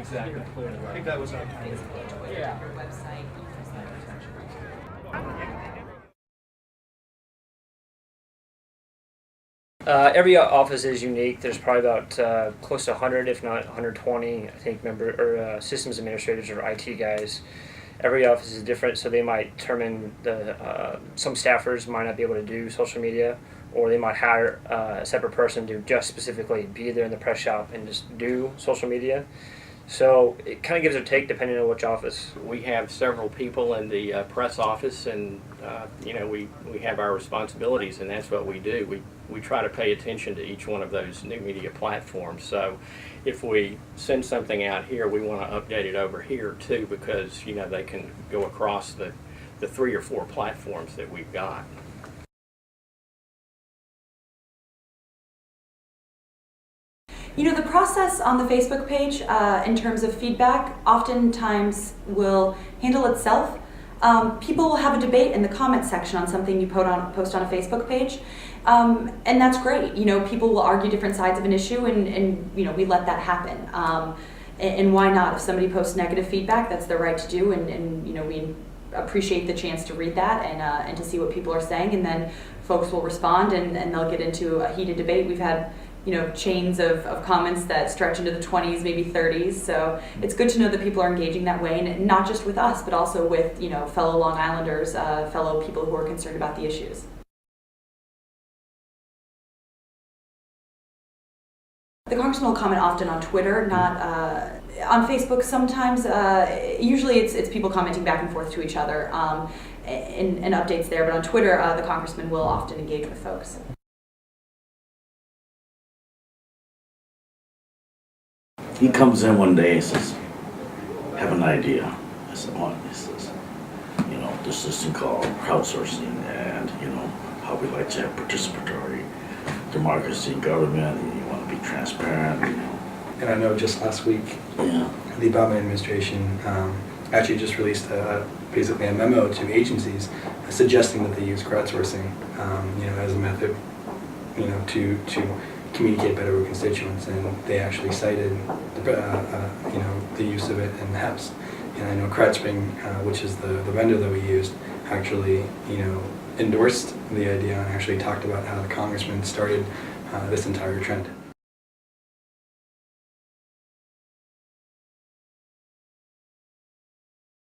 exactly. I think that was on Facebook, yeah. Your website. Every office is unique. There's probably about close to 100, if not 120, I think, systems administrators or IT guys. Every office is different, so they might determine some staffers might not be able to do social media, or they might hire a separate person to just specifically be there in the press shop and just do social media. So it kind of gives or take depending on which office. We have several people in the press office, and we have our responsibilities, and that's what we do. We try to pay attention to each one of those new media platforms. So if we send something out here, we want to update it over here too, because they can go across the 3 or 4 platforms that we've got. The process on the Facebook page in terms of feedback oftentimes will handle itself. People will have a debate in the comment section on something you post on a Facebook page, and that's great. People will argue different sides of an issue, and we let that happen. And why not? If somebody posts negative feedback, that's their right to do, and we appreciate the chance to read that and to see what people are saying, and then folks will respond and they'll get into a heated debate. We've had chains of comments that stretch into the 20s, maybe 30s. So it's good to know that people are engaging that way, and not just with us, but also with fellow Long Islanders, fellow people who are concerned about the issues. The Congressman will comment often on Twitter, not on Facebook. Sometimes, usually it's people commenting back and forth to each other and updates there. But on Twitter, the Congressman will often engage with folks. He comes in one day and says, "I have an idea." I said, "What?" He says, "This system called crowdsourcing, and how we like to have participatory democracy in government, and you want to be transparent." And I know just last week, Yeah. the Obama administration actually just released basically a memo to agencies suggesting that they use crowdsourcing, as a method, to communicate better with constituents, and they actually cited the use of it in the House. And I know CrowdSpring, which is the vendor that we used, actually endorsed the idea and actually talked about how the Congressman started this entire trend.